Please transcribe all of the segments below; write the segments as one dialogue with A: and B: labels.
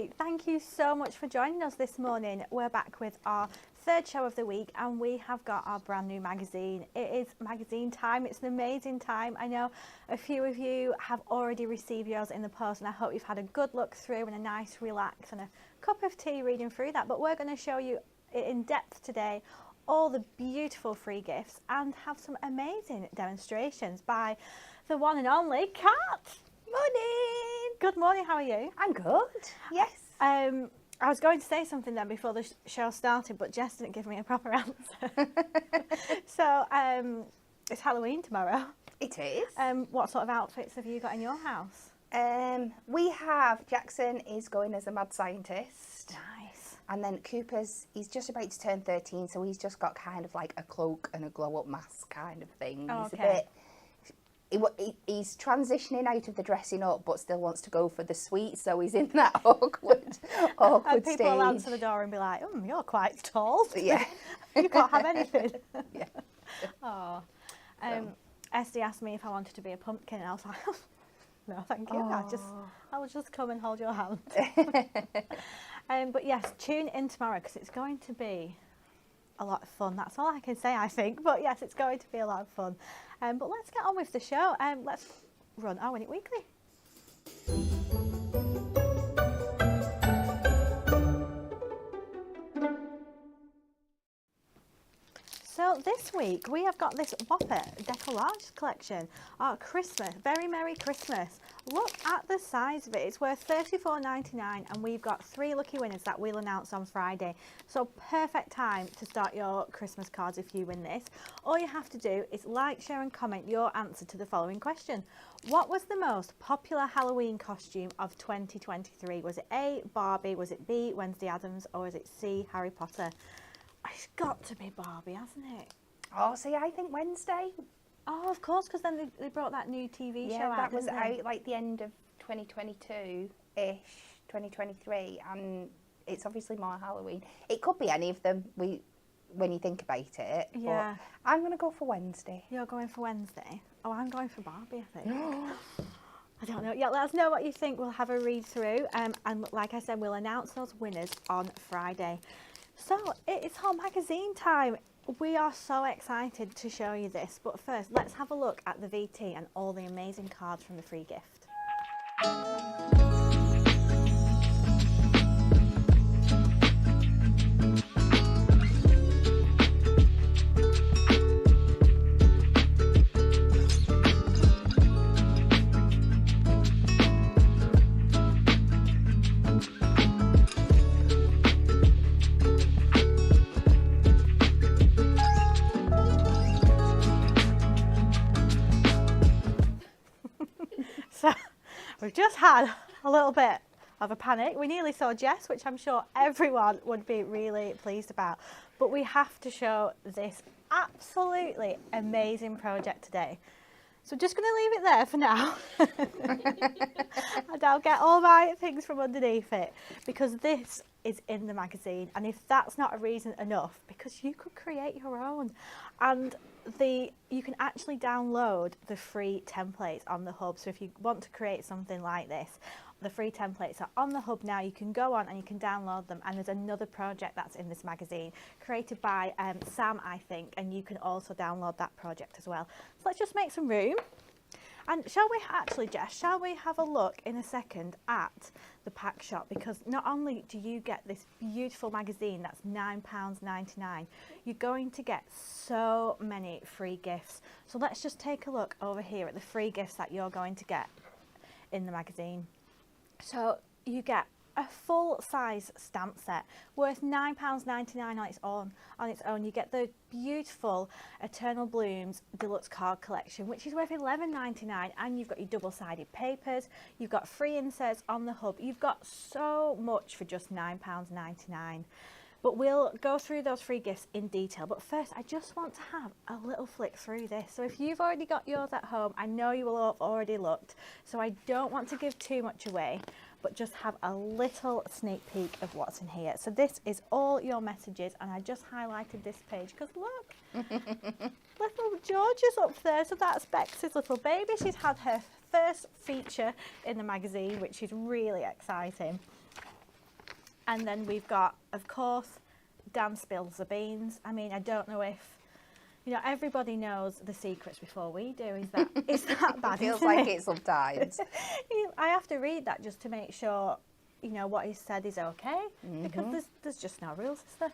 A: Fantastic. Thank you so much for joining us this morning. We're back with our third show of the week and we have got our brand new magazine. It is magazine time. It's an amazing time. I know a few of you have already received yours in the post and I hope you've had a good look through and a nice relax and a cup of tea reading through that. But we're going to show you in depth today all the beautiful free gifts and have some amazing demonstrations by the one and only Kat.
B: Morning.
A: Good morning, how are you?
B: I'm good, yes.
A: I was going to say something then before the show started, but Jess didn't give me a proper answer. So, it's Halloween tomorrow.
B: It is.
A: What sort of outfits have you got in your house?
B: We have, Jackson is going as a mad scientist.
A: Nice.
B: And then Cooper's, he's just about to turn 13, so he's just got kind of like a cloak and a glow-up mask kind of thing.
A: Oh,
B: he's
A: okay.
B: a bit... He's transitioning out of the dressing up, but still wants to go for the sweet. So he's in that awkward
A: And people
B: stage.
A: will answer the door and be like, you're quite tall.
B: Yeah.
A: You can't have anything.
B: Yeah.
A: Oh. Esty asked me if I wanted to be a pumpkin, and I was like, no, thank you. I will just come and hold your hand. But yes, tune in tomorrow because it's going to be a lot of fun. That's all I can say, I think. But yes, it's going to be a lot of fun. But let's get on with the show. Let's run our Win It Weekly. So this week we have got this Whopper Decollage collection. Oh, Christmas, very Merry Christmas. Look at the size of it. It's worth $34.99 and we've got 3 lucky winners that we'll announce on Friday. So perfect time to start your Christmas cards if you win this. All you have to do is like, share and comment your answer to the following question. What was the most popular Halloween costume of 2023? Was it A, Barbie, was it B, Wednesday Addams, or was it C, Harry Potter? It's got to be Barbie, hasn't it?
B: Oh, see, I think Wednesday.
A: Oh, of course, because then they brought that new TV show out.
B: Yeah, that was
A: didn't they?
B: out like the end of 2022-ish, 2023, and it's obviously more Halloween. It could be any of them when you think about it.
A: Yeah.
B: But I'm going to go for Wednesday.
A: You're going for Wednesday? Oh, I'm going for Barbie, I think. I don't know. Yeah, let us know what you think. We'll have a read through. And like I said, we'll announce those winners on Friday. So it's our magazine time. We are so excited to show you this, but first let's have a look at the VT and all the amazing cards from the free gift. So we've just had a little bit of a panic. We nearly saw Jess, which I'm sure everyone would be really pleased about. But we have to show this absolutely amazing project today. So I'm just going to leave it there for now. And I'll get all my things from underneath it because this is in the magazine. And if that's not a reason enough, because you could create your own. And you can actually download the free templates on the hub. So if you want to create something like this, the free templates are on the hub now. You can go on and you can download them. And there's another project that's in this magazine created by Sam, I think, and you can also download that project as well. So let's just make some room. And shall we actually, Jess, shall we have a look in a second at the pack shop? Because not only do you get this beautiful magazine that's £9.99, you're going to get so many free gifts. So let's just take a look over here at the free gifts that you're going to get in the magazine. So you get a full-size stamp set worth £9.99 on its own. You get the beautiful Eternal Blooms Deluxe Card Collection, which is worth £11.99, and you've got your double-sided papers, you've got free inserts on the hub. You've got so much for just £9.99. But we'll go through those free gifts in detail. But first, I just want to have a little flick through this. So if you've already got yours at home, I know you will have already looked. So I don't want to give too much away, but just have a little sneak peek of what's in here. So this is all your messages, and I just highlighted this page because look, little George is up there. So that's Bex's little baby. She's had her first feature in the magazine, which is really exciting. And then we've got, of course, Dan spills the beans. I mean, I don't know if, you know, everybody knows the secrets before we do. Is that bad?
B: It feels
A: isn't
B: like
A: it?
B: it sometimes.
A: I have to read that just to make sure, you know, what he's said is okay, because there's just no rules, is there?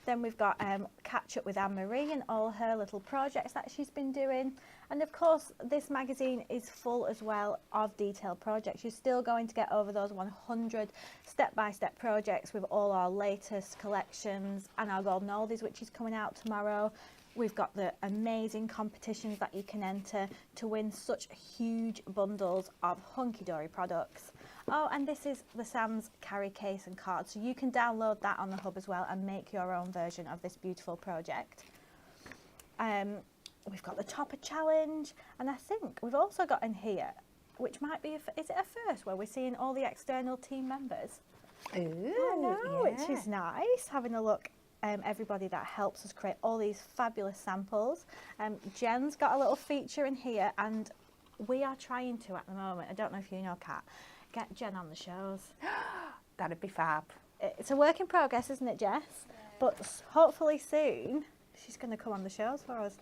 A: Then we've got catch up with Anne-Marie and all her little projects that she's been doing. And of course, this magazine is full as well of detailed projects. You're still going to get over those 100 step-by-step projects with all our latest collections and our Golden Oldies, which is coming out tomorrow. We've got the amazing competitions that you can enter to win such huge bundles of Hunkydory products. Oh, and this is the Sam's carry case and card, so you can download that on the hub as well and make your own version of this beautiful project. We've got the Topper Challenge, and I think we've also got in here, which might be, is it a first, where we're seeing all the external team members?
B: Ooh,
A: I know,
B: yeah.
A: which is nice, having a look. Everybody that helps us create all these fabulous samples. Jen's got a little feature in here, and we are trying to, at the moment, I don't know if you know, Kat, get Jen on the shows.
B: That'd be fab.
A: It's a work in progress, isn't it, Jess? But hopefully soon she's going to come on the shows for us.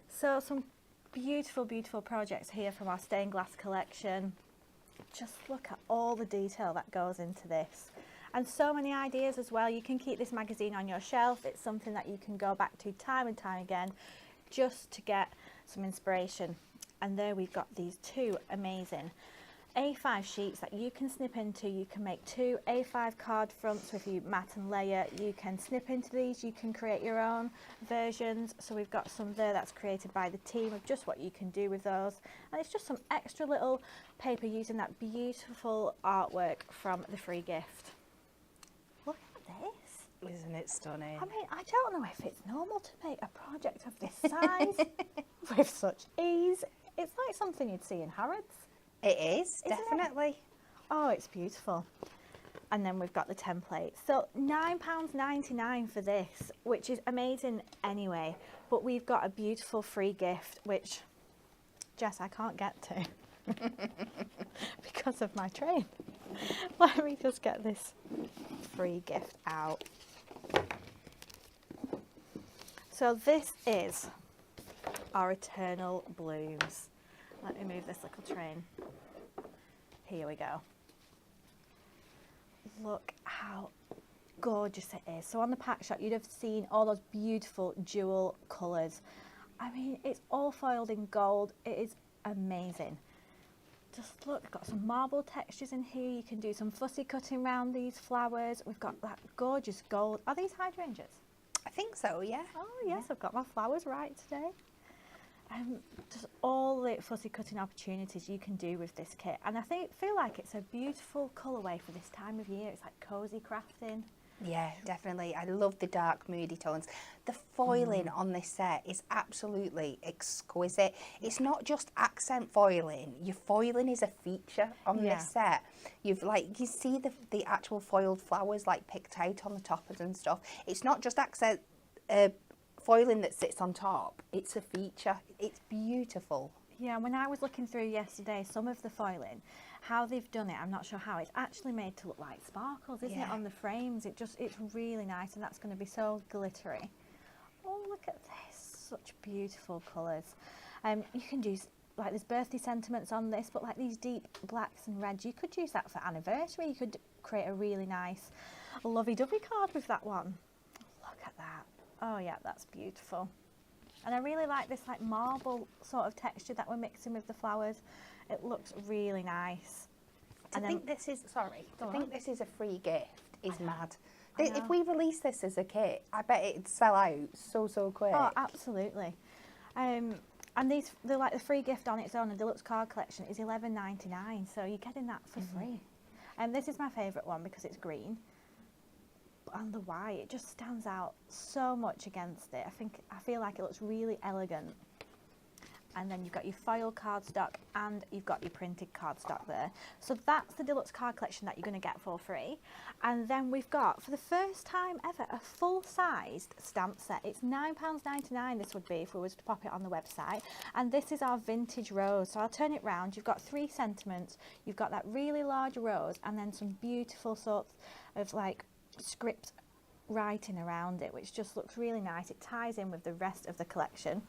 A: So some beautiful, beautiful projects here from our stained glass collection. Just look at all the detail that goes into this. And so many ideas as well. You can keep this magazine on your shelf. It's something that you can go back to time and time again just to get some inspiration. And there we've got these two amazing A5 sheets that you can snip into. You can make two A5 card fronts with you mat and layer. You can snip into these. You can create your own versions. So we've got some there that's created by the team of just what you can do with those. And it's just some extra little paper using that beautiful artwork from the free gift. Look at this.
B: Isn't it stunning?
A: I mean, I don't know if it's normal to make a project of this size with such ease. It's like something you'd see in Harrods.
B: It is,
A: Isn't it?
B: definitely.
A: Oh, it's beautiful. And then we've got the template. So £9.99 for this, which is amazing anyway. But we've got a beautiful free gift, which, Jess, I can't get to because of my train. Let me just get this free gift out. So this is our Eternal Blooms. Let me move this little train. Here we go. Look how gorgeous it is. So on the pack shot, you'd have seen all those beautiful dual colours. I mean, it's all foiled in gold. It is amazing. Just look, we've got some marble textures in here. You can do some fussy cutting around these flowers. We've got that gorgeous gold. Are these hydrangeas?
B: I think so, yeah.
A: Oh yes, I've got my flowers right today. Just all the fussy cutting opportunities you can do with this kit, and I feel like it's a beautiful colourway for this time of year. It's like cosy crafting.
B: Yeah, definitely. I love the dark, moody tones. The foiling on this set is absolutely exquisite. It's not just accent foiling. Your foiling is a feature on this set. You see the actual foiled flowers like picked out on the toppers and stuff. It's not just accent foiling that sits on top. It's a feature. It's beautiful.
A: Yeah, when I was looking through yesterday, some of the foiling, how they've done it, I'm not sure how, it's actually made to look like sparkles, isn't it, on the frames? It's really nice, and that's going to be so glittery. Oh, look at this, such beautiful colours. You can do, like, there's birthday sentiments on this, but like these deep blacks and reds, you could use that for anniversary. You could create a really nice lovey-dovey card with that one. Look at that. Oh yeah, that's beautiful. And I really like this like marble sort of texture that we're mixing with the flowers. It looks really nice.
B: To think this is a free gift is mad. If we release this as a kit, I bet it'd sell out so quick.
A: Oh, absolutely. And they're like the free gift on its own, a deluxe card collection is $11.99, so you're getting that for free. And this is my favourite one because it's green. And the white, it just stands out so much against it. I feel like it looks really elegant. and then you've got your foil cardstock, and you've got your printed cardstock there. So that's the deluxe card collection that you're going to get for free. And then we've got, for the first time ever, a full-sized stamp set. It's £9.99 this would be if we was to pop it on the website. And this is our vintage rose. So I'll turn it round. You've got 3 sentiments, you've got that really large rose, and then some beautiful sorts of like script writing around it, which just looks really nice. It ties in with the rest of the collection.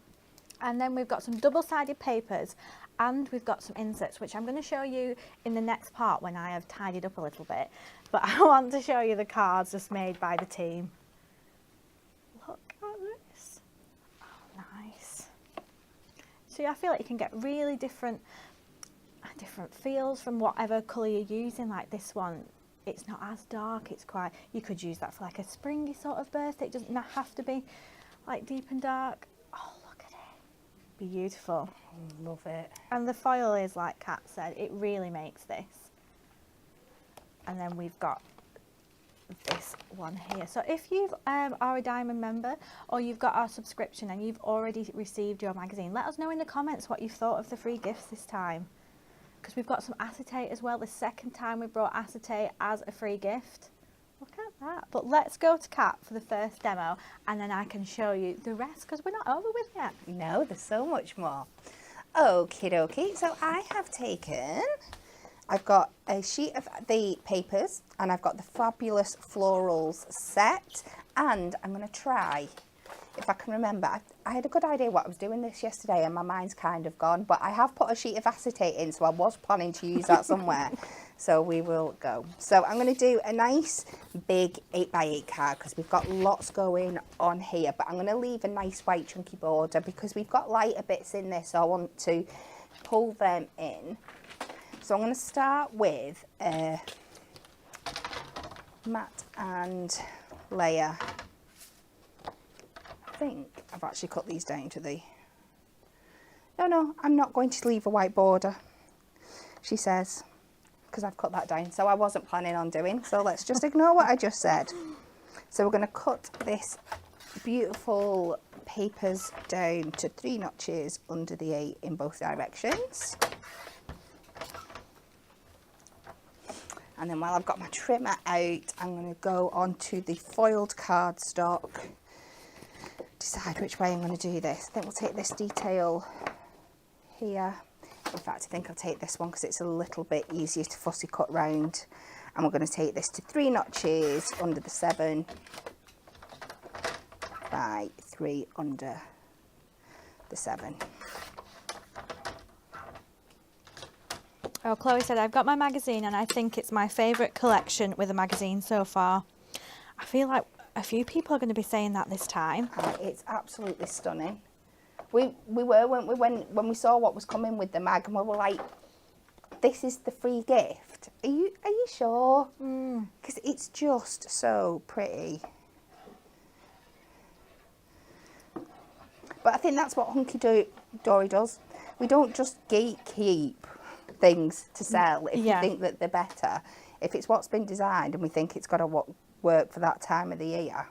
A: And then we've got some double-sided papers, and we've got some inserts, which I'm going to show you in the next part when I have tidied up a little bit. But I want to show you the cards just made by the team. Look at this. Oh, nice. See, I feel like you can get really different feels from whatever colour you're using. Like this one, it's not as dark, it's quite, you could use that for like a springy sort of birthday. It doesn't have to be like deep and dark. Oh, look at it. Beautiful.
B: Love it. And
A: the foil is, like Kat said, it really makes this. And then we've got this one here. So if you are a Diamond member, or you've got our subscription and you've already received your magazine, let us know in the comments what you've thought of the free gifts this time. Because we've got some acetate as well. The second time we brought acetate as a free gift. Look at that. But let's go to Kat for the first demo, and then I can show you the rest, because we're not over with yet.
B: No, there's so much more. Okie dokie. So I've got a sheet of the papers, and I've got the Fabulous Florals set, and I'm going to try, if I can remember, I had a good idea what I was doing this yesterday and my mind's kind of gone, but I have put a sheet of acetate in, so I was planning to use that somewhere. So we will go. So I'm going to do a nice big 8x8 card because we've got lots going on here, but I'm going to leave a nice white chunky border because we've got lighter bits in this, so I want to pull them in. So I'm going to start with Matt and Leia. I think I've actually cut these down to the... No, I'm not going to leave a white border, she says, because I've cut that down. So I wasn't planning on doing. So let's just ignore what I just said. So we're going to cut this beautiful papers down to 3 notches under the 8 in both directions. And then while I've got my trimmer out, I'm going to go on to the foiled cardstock. Decide which way I'm going to do this. I think we'll take this detail here. In fact, I think I'll take this one because it's a little bit easier to fussy cut round. And we're going to take this to 3 notches under the 7 by 3 under the 7.
A: Oh, Chloe said, I've got my magazine and I think it's my favourite collection with a magazine so far. I feel like a few people are going to be saying that this time.
B: It's absolutely stunning. We were, weren't we, when we saw what was coming with the mag, and we were like, this is the free gift. Are you sure? Because it's just so pretty. But I think that's what Hunkydory does. We don't just gatekeep things to sell if we think that they're better. If it's what's been designed and we think it's got to work for that time of the year,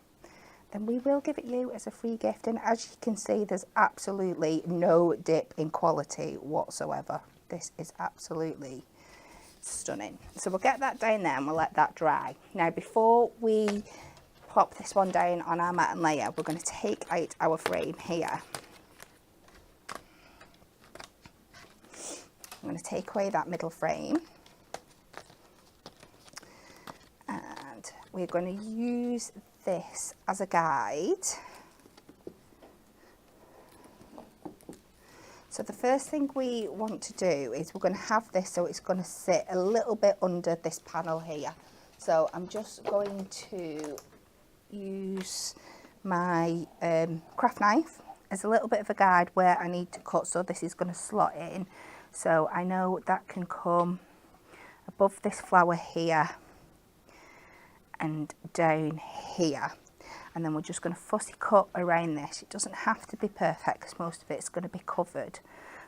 B: then we will give it you as a free gift. And as you can see, there's absolutely no dip in quality whatsoever. This is absolutely stunning. So we'll get that down there and we'll let that dry. Now, before we pop this one down on our Matt and Leia, we're going to take out our frame here. I'm going to take away that middle frame. And we're going to use this as a guide. So the first thing we want to do is we're going to have this so it's going to sit a little bit under this panel here. So I'm just going to use my craft knife as a little bit of a guide where I need to cut. So this is going to slot in. So I know that can come above this flower here and down here. And then we're just going to fussy cut around this. It doesn't have to be perfect because most of it's going to be covered.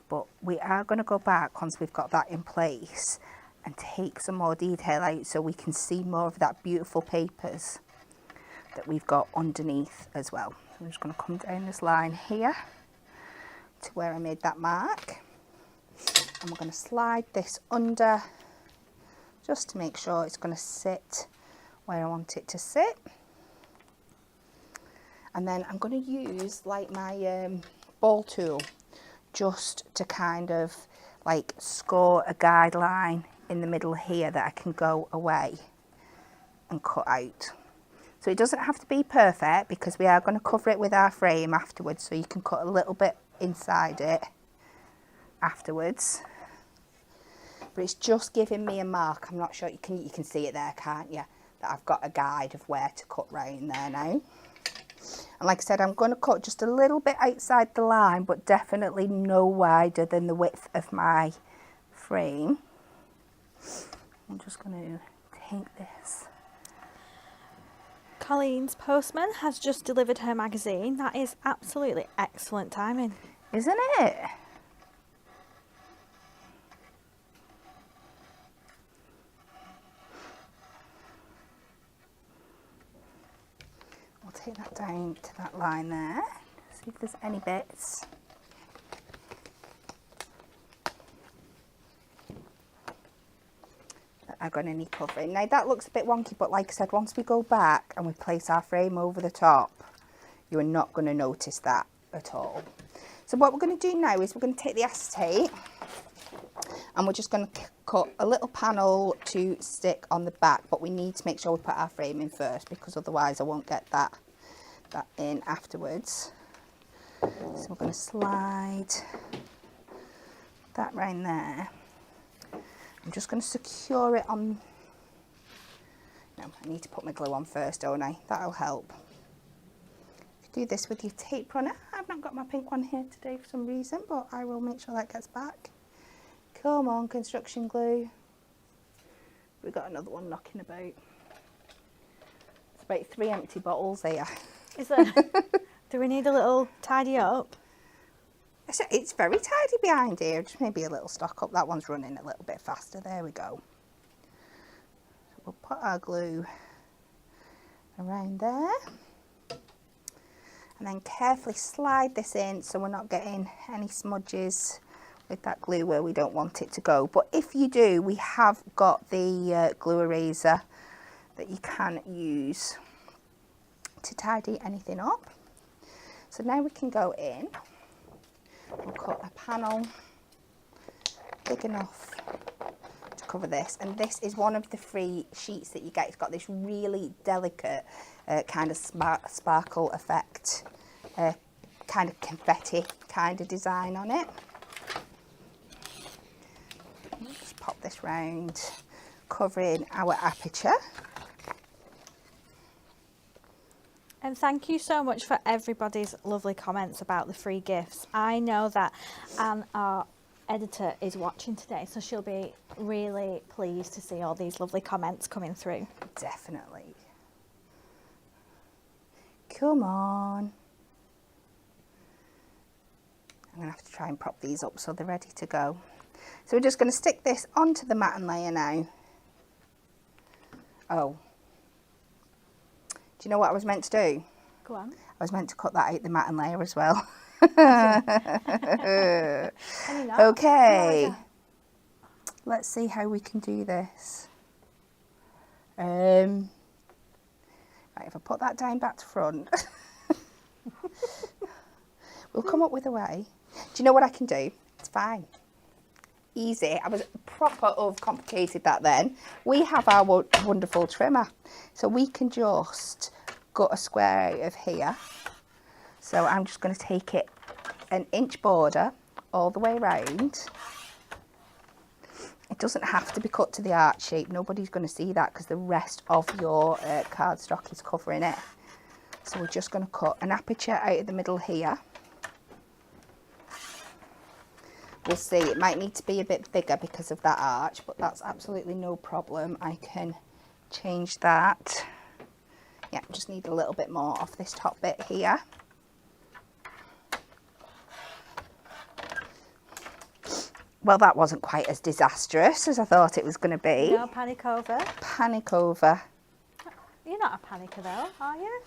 B: But we are going to go back once we've got that in place and take some more detail out so we can see more of that beautiful papers that we've got underneath as well. So I'm just going to come down this line here to where I made that mark. And we're going to slide this under just to make sure it's going to sit where I want it to sit. And then I'm going to use like my ball tool just to kind of like score a guideline in the middle here that I can go away and cut out. So it doesn't have to be perfect because we are going to cover it with our frame afterwards, so you can cut a little bit inside it afterwards. But it's just giving me a mark. I'm not sure you can see it there, can't you? That I've got a guide of where to cut round there now. And like I said, I'm going to cut just a little bit outside the line, but definitely no wider than the width of my frame. I'm just going to take this.
A: Colleen's postman has just delivered her magazine. That is absolutely excellent timing.
B: Isn't it? We'll take that down to that line there. See if there's any bits. That are going to need covering. Now that looks a bit wonky, but like I said, once we go back and we place our frame over the top, you are not going to notice that at all. So what we're going to do now is we're going to take the acetate and we're just going to cut a little panel to stick on the back, but we need to make sure we put our frame in first because otherwise I won't get that in afterwards. So we're going to slide that round there. I'm just going to secure it on. No, I need to put my glue on first, don't I? That'll help. You do this with your tape runner. I've not got my pink one here today for some reason, but I will make sure that gets back. Come on, construction glue. We've got another one knocking about. It's about 3 empty bottles here.
A: Is there? Do we need a little tidy up?
B: It's very tidy behind here, just maybe a little stock up. That one's running a little bit faster. There we go. So we'll put our glue around there and then carefully slide this in so we're not getting any smudges with that glue where we don't want it to go. But if you do, we have got the glue eraser that you can use to tidy anything up. So now we can go in. We'll cut a panel big enough to cover this, and this is one of the free sheets that you get. It's got this really delicate kind of sparkle effect, kind of confetti kind of design on it. We'll just pop this round, covering our aperture.
A: And thank you so much for everybody's lovely comments about the free gifts. I know that Anne, our editor, is watching today, so she'll be really pleased to see all these lovely comments coming through.
B: Definitely. Come on. I'm going to have to try and prop these up so they're ready to go. So we're just going to stick this onto the matting layer now. Oh. Do you know what I was meant to do?
A: Go on.
B: I was meant to cut that out the matting layer as well. Okay. Let's see how we can do this. Right, if I put that down back to front, we'll come up with a way. Do you know what I can do? It's fine. Easy. I was proper complicated that then. We have our wonderful trimmer, so we can just gut a square out of here. So I'm just going to take it 1 inch border all the way around. It doesn't have to be cut to the arch shape. Nobody's going to see that because the rest of your cardstock is covering it. So we're just going to cut an aperture out of the middle here. We'll see, it might need to be a bit bigger because of that arch, but that's absolutely no problem. I can change that. Yeah, just need a little bit more off this top bit here. Well, that wasn't quite as disastrous as I thought it was going to be.
A: No panic over.
B: Panic over.
A: You're not a panicker though, are you?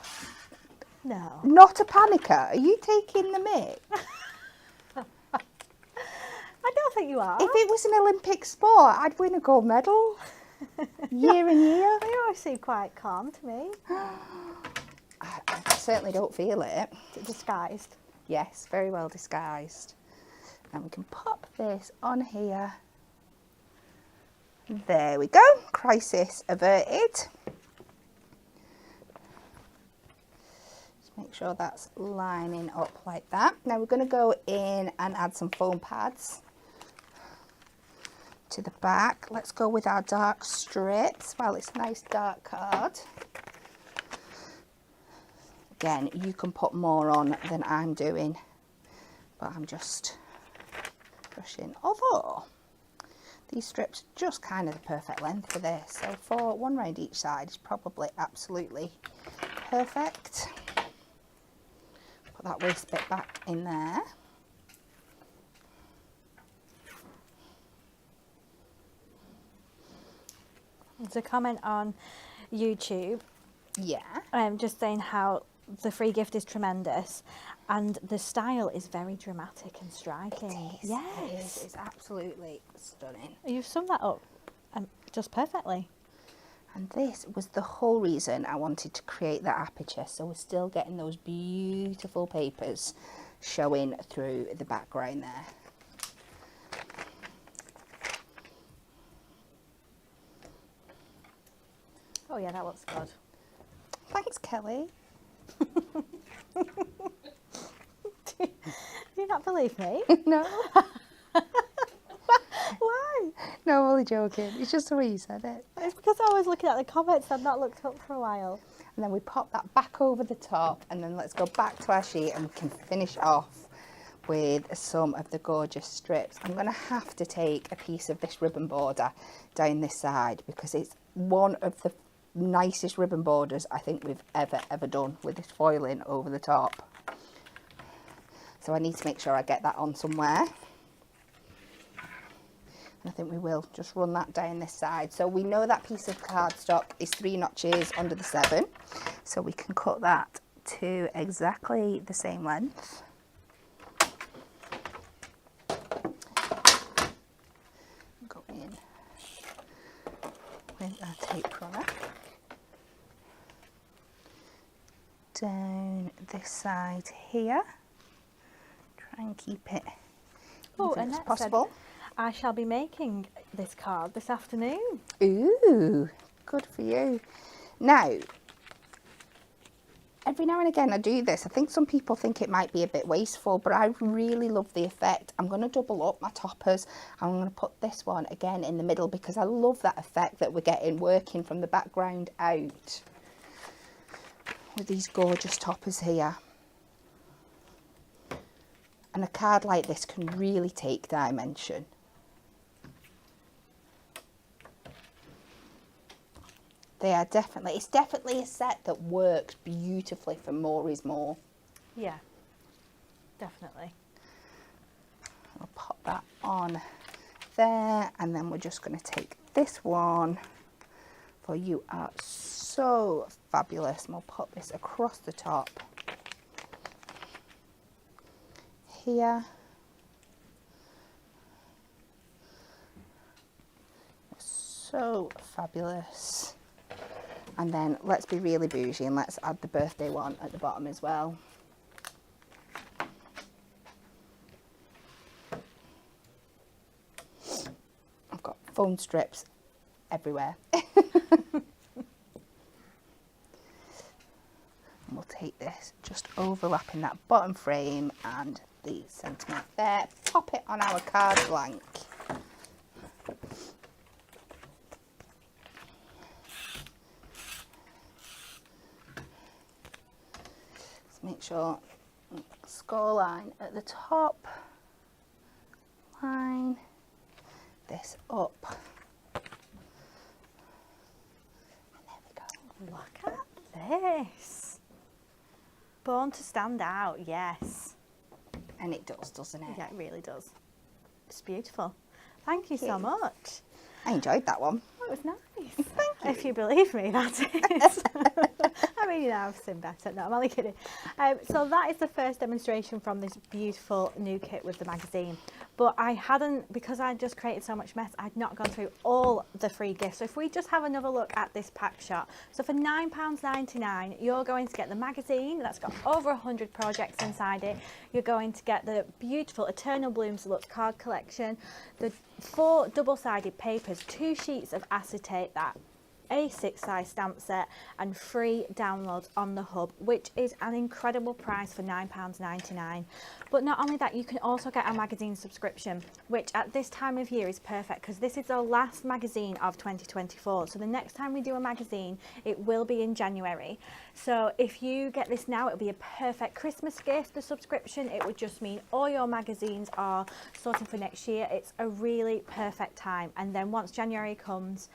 A: No.
B: Not a panicker? Are you taking the mick?
A: think you are.
B: If it was an Olympic sport, I'd win a gold medal. Year and year.
A: You always seem quite calm to me.
B: I certainly don't feel it.
A: Disguised.
B: Yes, very well disguised. And we can pop this on here. There we go. Crisis averted. Just make sure that's lining up like that. Now we're going to go in and add some foam pads to the back. Let's go with our dark strips. Well, it's a nice dark card. Again, you can put more on than I'm doing, but I'm just brushing. Although these strips are just kind of the perfect length for this, so for one round each side is probably absolutely perfect. Put that waist bit back in there.
A: There's a comment on YouTube,
B: Yeah.
A: just saying how the free gift is tremendous, and the style is very dramatic and striking.
B: It is.
A: Yes,
B: It is. It's absolutely stunning.
A: you've summed that up just perfectly.
B: And this was the whole reason I wanted to create that aperture, so we're still getting those beautiful papers showing through the background there.
A: Oh yeah, that looks good.
B: Thanks, Kelly.
A: Do you not believe me?
B: No.
A: Why?
B: No, I'm only joking. It's just the way you said it.
A: It's because I was looking at the comments. I've not looked up for a while.
B: And then we pop that back over the top, and then let's go back to our sheet and we can finish off with some of the gorgeous strips. I'm going to have to take a piece of this ribbon border down this side because it's one of the nicest ribbon borders I think we've ever done, with this foiling over the top. So I need to make sure I get that on somewhere. And I think we will just run that down this side. So we know that piece of cardstock is 3 notches under the 7, so we can cut that to exactly the same length. Go in with our tape runner. Down this side here. Try and keep it even as possible.
A: I shall be making this card this afternoon.
B: Ooh, good for you. Now, every now and again I do this. I think some people think it might be a bit wasteful, but I really love the effect. I'm going to double up my toppers. I'm going to put this one again in the middle because I love that effect that we're getting working from the background out with these gorgeous toppers here. And a card like this can really take dimension. They are definitely, it's definitely a set that works beautifully for more is more.
A: Yeah, definitely.
B: I'll pop that on there, and then we're just going to take this one. For you are so fabulous. And we'll put this across the top here. So fabulous. And then let's be really bougie and let's add the birthday one at the bottom as well. I've got foam strips everywhere. And we'll take this, just overlapping that bottom frame and the sentiment there, pop it on our card blank. Make sure score line at the top, line this up, and there we go.
A: Look at this. Born to stand out, yes.
B: And it does, doesn't it?
A: Yeah, it really does. It's beautiful. Thank you so much.
B: I enjoyed that one.
A: Oh, it was nice.
B: Thank you.
A: If you believe me, that is. I mean, you know, I've seen better. No, I'm only kidding. So that is the first demonstration from this beautiful new kit with the magazine. But I hadn't, because I just created so much mess, I'd not gone through all the free gifts. So if we just have another look at this pack shot. So for £9.99, you're going to get the magazine that's got over 100 projects inside it. You're going to get the beautiful Eternal Blooms Deluxe card collection, the 4 double-sided papers, 2 sheets of acetate, that A6 size stamp set, and free downloads on the hub, which is an incredible price for £9.99. But not only that, you can also get our magazine subscription, which at this time of year is perfect because this is the last magazine of 2024. So the next time we do a magazine, it will be in January. So if you get this now, it'll be a perfect Christmas gift, the subscription. It would just mean all your magazines are sorted for next year. It's a really perfect time. And then once January comes,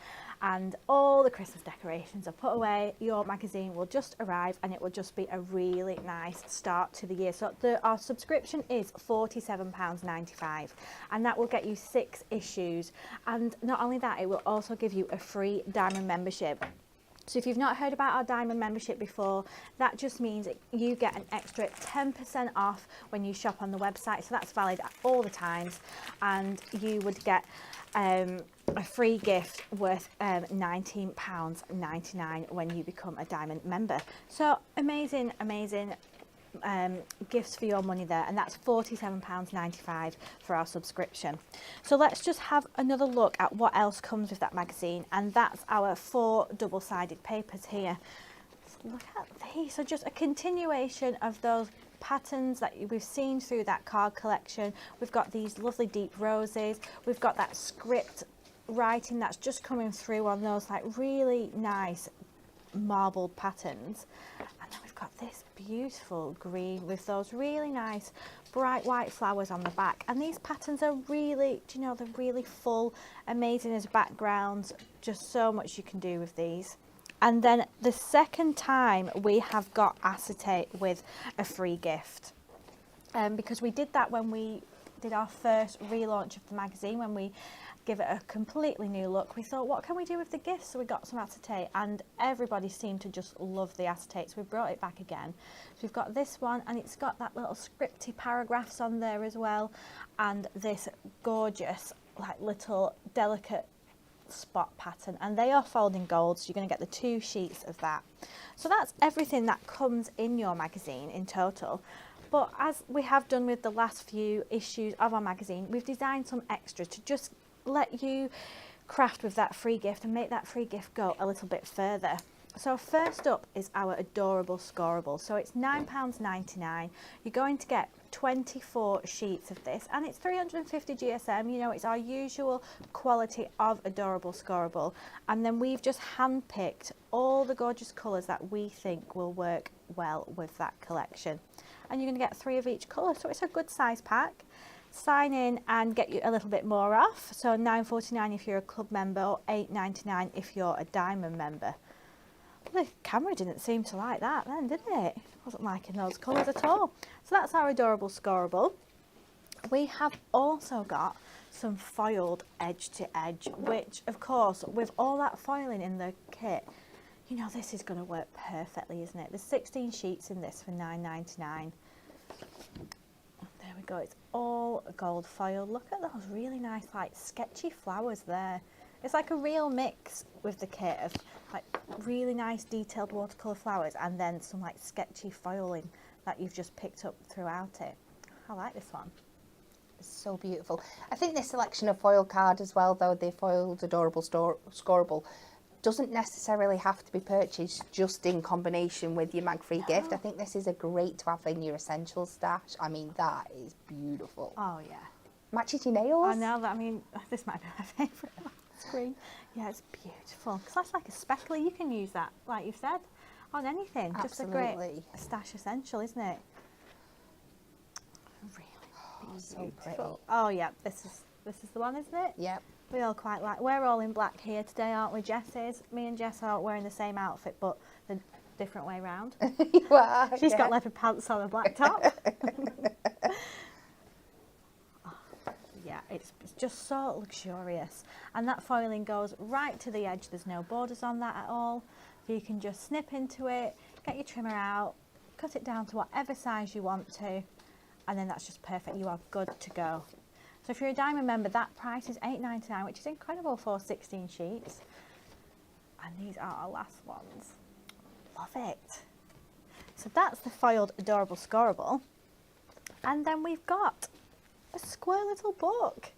A: and all the Christmas decorations are put away, your magazine will just arrive and it will just be a really nice start to the year. So our subscription is £47.95 and that will get you 6 issues. And not only that, it will also give you a free diamond membership. So if you've not heard about our diamond membership before, that just means that you get an extra 10% off when you shop on the website. So that's valid at all the times, and you would get a free gift worth £19.99 when you become a diamond member. So amazing, amazing gifts for your money there, and that's £47.95 for our subscription. So let's just have another look at what else comes with that magazine, and that's our 4 double-sided papers here. So look at these. So just a continuation of those patterns that we've seen through that card collection. We've got these lovely deep roses, we've got that script writing that's just coming through on those like really nice marbled patterns, and then we've got this beautiful green with those really nice bright white flowers on the back. And these patterns are really, do you know, they're really full, amazing as backgrounds, just so much you can do with these. And then the second time we have got acetate with a free gift, because we did that when we did our first relaunch of the magazine, when we give it a completely new look. We thought, what can we do with the gifts? So we got some acetate, and everybody seemed to just love the acetate, so we brought it back again. So we've got this one, and it's got that little scripty paragraphs on there as well, and this gorgeous like little delicate spot pattern, and they are folding gold, so you're going to get the 2 sheets of that. So that's everything that comes in your magazine in total. But as we have done with the last few issues of our magazine, we've designed some extras to just let you craft with that free gift and make that free gift go a little bit further. So first up is our adorable scoreable. So it's £9.99. You're going to get 24 sheets of this, and it's 350 GSM. You know, it's our usual quality of adorable scoreable, and then we've just handpicked all the gorgeous colours that we think will work well with that collection, and you're going to get 3 of each colour, so it's a good size pack. Sign in and get you a little bit more off, so £9.49 if you're a club member, or £8.99 if you're a diamond member. The camera didn't seem to like that then, did it? Wasn't liking those colours at all. So that's our adorable scoreable. We have also got some foiled edge to edge, which of course with all that foiling in the kit, you know, this is going to work perfectly, isn't it? There's 16 sheets in this for £9.99. There we go, it's all gold foil. Look at those really nice like sketchy flowers there. It's like a real mix with the kit of like really nice detailed watercolour flowers and then some like sketchy foiling that you've just picked up throughout it. I like this one.
B: It's so beautiful. I think this selection of foil card as well, though, the foiled adorable scoreable, doesn't necessarily have to be purchased just in combination with your mag free gift. I think this is a great to have in your essentials stash. I mean, that is beautiful.
A: Oh yeah.
B: Matches your nails.
A: I know that. I mean, this might be my favourite screen. Yeah, it's beautiful. Because that's like a speckly. You can use that, like you've said, on anything.
B: Absolutely.
A: Just a great stash essential, isn't it? Really
B: so pretty.
A: Oh yeah, this is the one, isn't it?
B: Yep.
A: We all quite like. We're all in black here today, aren't we, Jess? Me and Jess are wearing the same outfit, but the different way round.
B: You are.
A: She's got leopard pants on a black top. Yeah, it's just so luxurious, and that foiling goes right to the edge. There's no borders on that at all, so you can just snip into it, get your trimmer out, cut it down to whatever size you want to, and then that's just perfect. You are good to go. So if you're a Diamond member, that price is £8.99, which is incredible for 16 sheets. And these are our last ones. Love it. So that's the foiled Adorable Scoreable. And then we've got a square little book.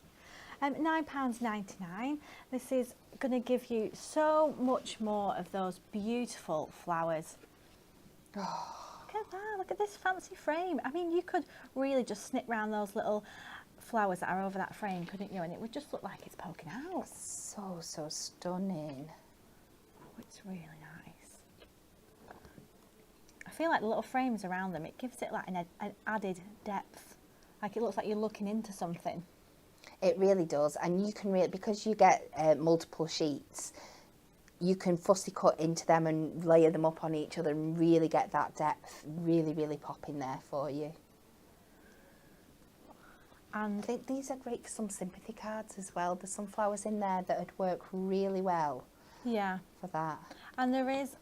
A: £9.99. This is going to give you so much more of those beautiful flowers. Oh. Look at that, look at this fancy frame. I mean, you could really just snip round those little flowers that are over that frame, couldn't you? And it would just look like it's poking out.
B: So, so stunning.
A: Oh, it's really nice. I feel like the little frames around them, it gives it like an added depth. Like it looks like you're looking into something.
B: It really does, and you can really, because you get multiple sheets, you can fussy cut into them and layer them up on each other and really get that depth really, really pop in there for you. And I think these are great for some sympathy cards as well. There's some flowers in there that would work really well.
A: Yeah.
B: For that.
A: And there is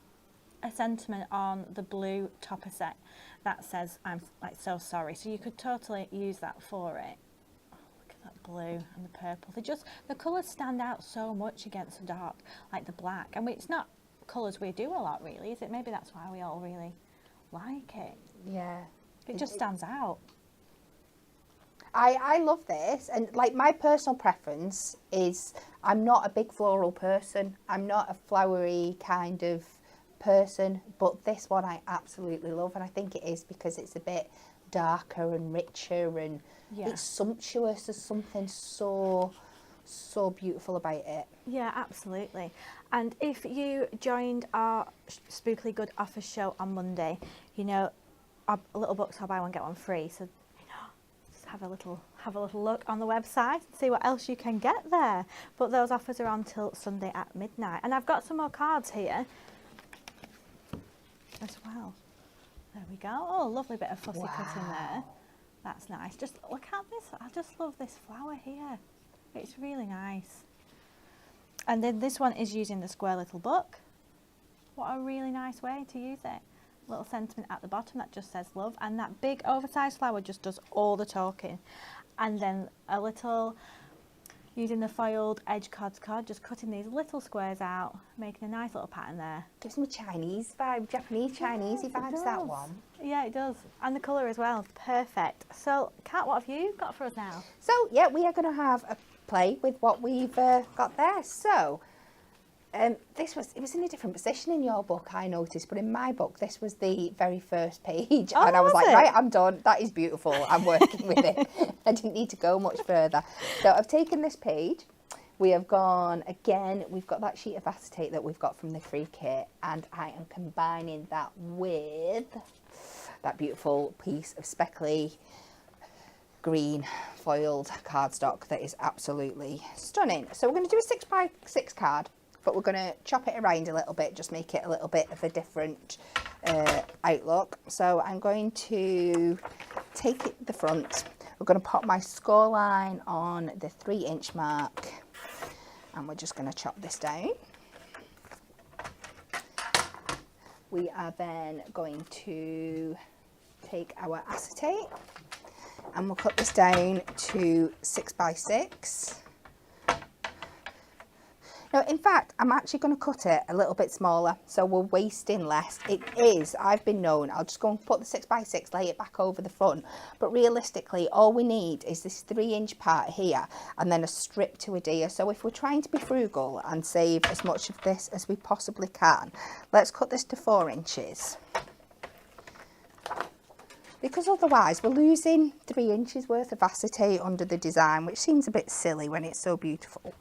A: a sentiment on the blue topper set that says, I'm like so sorry. So you could totally use that for it. Oh, look at that blue and the purple. The colours stand out so much against the dark, like the black. And it's not colours we do a lot really, is it? Maybe that's why we all really like it.
B: Yeah.
A: It just stands out.
B: I love this, and like my personal preference is I'm not a big floral person. I'm not a flowery kind of person, but this one I absolutely love, and I think it is because it's a bit darker and richer, and it's sumptuous. There's something so beautiful about it.
A: Yeah, absolutely. And if you joined our Spookily Good Offers show on Monday, you know, our little books are buy one get one free, so have a little look on the website and see what else you can get there. But those offers are on till Sunday at midnight. And I've got some more cards here as well. There we go. Oh, lovely bit of fussy cutting there. That's nice. Just look at this. I just love this flower here. It's really nice. And then this one is using the square little book. What a really nice way to use it. Little sentiment at the bottom that just says love, and that big oversized flower just does all the talking. And then a little, using the foiled edge card, just cutting these little squares out, making a nice little pattern there.
B: Gives me Chinese vibe, Japanese Chinese vibes, that one.
A: Yeah, it does. And the colour as well, perfect. So Kat, what have you got for us now?
B: So yeah, we are going to have a play with what we've got there. So it was in a different position in your book, I noticed, but in my book this was the very first page.
A: Oh,
B: and I was like,
A: it?
B: right, I'm done, that is beautiful, I'm working with it. I didn't need to go much further. So I've taken this page, we have gone again, we've got that sheet of acetate that we've got from the free kit, and I am combining that with that beautiful piece of speckly green foiled cardstock that is absolutely stunning. So we're going to do a 6x6 card, but we're going to chop it around a little bit, just make it a little bit of a different outlook. So I'm going to take it the front. We're going to pop my score line on the 3-inch mark, and we're just going to chop this down. We are then going to take our acetate, and we'll cut this down to 6x6. Now, in fact, I'm actually going to cut it a little bit smaller, so we're wasting less. It is, I've been known, I'll just go and put the 6x6, lay it back over the front, but realistically, all we need is this 3-inch part here, and then a strip to adhere. So if we're trying to be frugal and save as much of this as we possibly can, let's cut this to 4 inches. Because otherwise, we're losing 3 inches worth of acetate under the design, which seems a bit silly when it's so beautiful.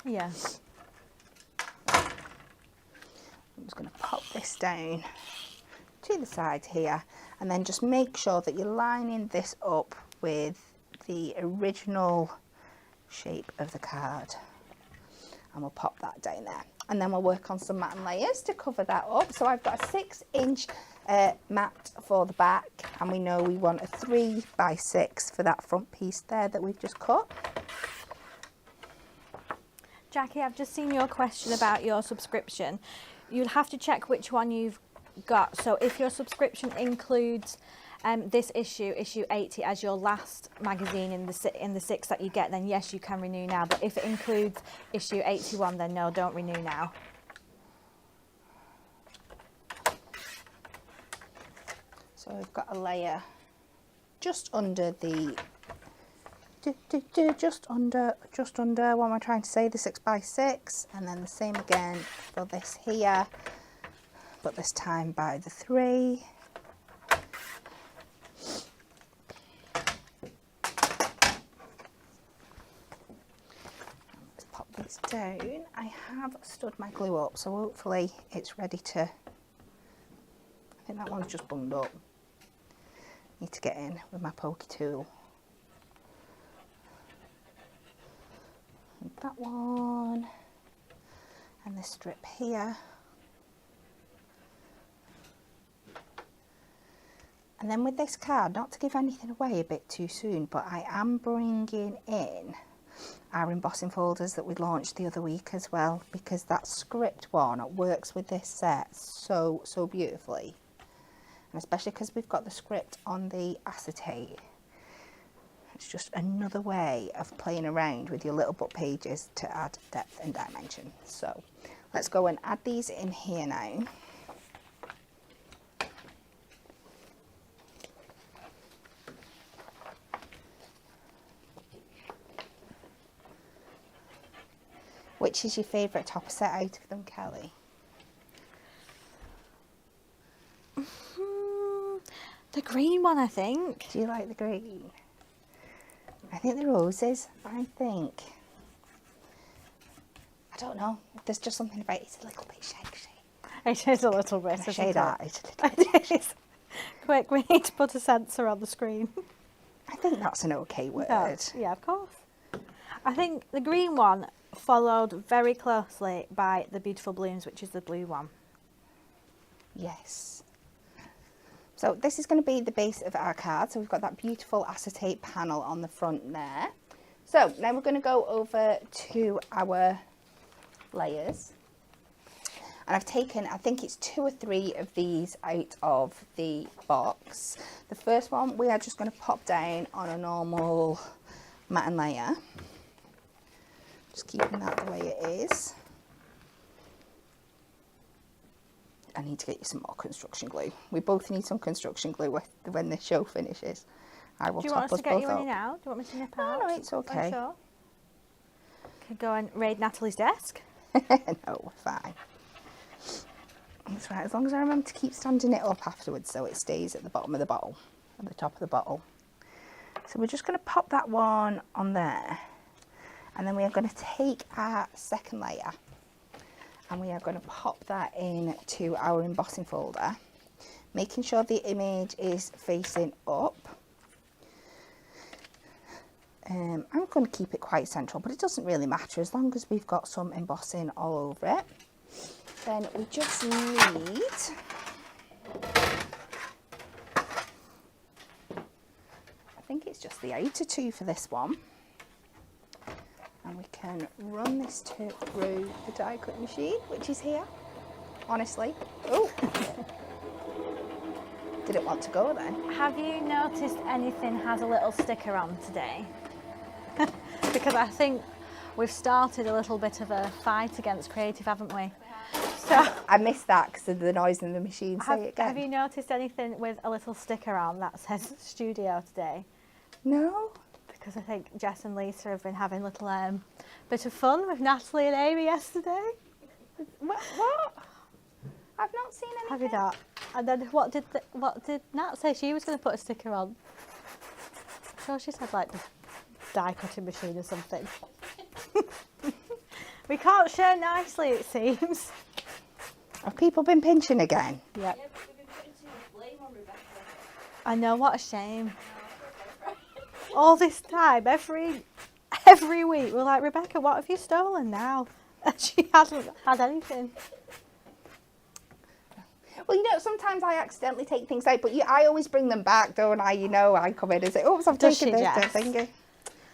A: Yeah.
B: I'm just going to pop this down to the side here, and then just make sure that you're lining this up with the original shape of the card, and we'll pop that down there, and then we'll work on some mat and layers to cover that up. So I've got a 6-inch mat for the back, and we know we want a 3x6 for that front piece there that we've just cut.
A: Jackie, I've just seen your question about your subscription. you'll have to check which one you've got. So if your subscription includes this issue 80 as your last magazine in the 6 that you get, then yes, you can renew now. But if it includes issue 81, then no, don't renew now.
B: So we've got a layer just under the just under what am I trying to say, the 6x6, and then the same again for this here, but this time by the 3. Let's pop this down. I have stood my glue up, so hopefully it's ready to, I think that one's just bunged up. Need to get in with my pokey tool. And that one, and this strip here. And then with this card, not to give anything away a bit too soon, but I am bringing in our embossing folders that we launched the other week as well, because that script one works with this set so beautifully. And especially because we've got the script on the acetate, it's just another way of playing around with your little book pages to add depth and dimension. So let's go and add these in here now. Which is your favourite topper set out of them, Kelly?
A: The green one, I think.
B: Do you like the green? I think the roses, I don't know. There's just something about it. It's a little bit shake.
A: It is a little bit.
B: I shade that.
A: It is. Quick, we need to put a sensor on the screen.
B: I think that's an okay word.
A: No, yeah, of course. I think the green one followed very closely by the beautiful blooms, which is the blue one.
B: Yes. So this is going to be the base of our card. So we've got that beautiful acetate panel on the front there. So now we're going to go over to our layers. And I've taken, I think it's 2 or 3 of these out of the box. The first one we are just going to pop down on a normal matte layer. Just keeping that the way it is. I need to get you some more construction glue. We both need some construction glue when the show finishes. I will top us both up.
A: Do you want us to get you any now? Do you want me to nip out?
B: No, it's okay.
A: Sure. Could go and raid Natalie's desk.
B: No, we're fine. That's right, as long as I remember to keep standing it up afterwards so it stays at the bottom of the bottle, at the top of the bottle. So we're just going to pop that one on there. And then we are going to take our second layer and we are going to pop that into our embossing folder, making sure the image is facing up. I'm going to keep it quite central, but it doesn't really matter as long as we've got some embossing all over it. Then we just need I think it's just the outer 2 for this one. And we can run this through the die cut machine, which is here, honestly. Oh, didn't want to go then.
A: Have you noticed anything has a little sticker on today? Because I think we've started a little bit of a fight against creative, haven't we? So
B: I missed that because of the noise in the machine. Say it again.
A: Have you noticed anything with a little sticker on that says studio today?
B: No.
A: Because I think Jess and Lisa have been having a little bit of fun with Natalie and Amy yesterday.
B: What? I've not seen anything.
A: Have you not? And then what did Nat say she was going to put a sticker on? I'm sure she said like the die cutting machine or something. We can't share nicely, it seems.
B: Have people been pinching again?
A: Yep.
C: Yeah, but we've been putting too much blame on Rebecca.
A: I know, what a shame. All this time, every week, we're like, Rebecca, what have you stolen now? And she hasn't had anything.
B: Well, you know, sometimes I accidentally take things out, but I always bring them back, don't I? You know, I come in and say, oops, I've taken this thingy.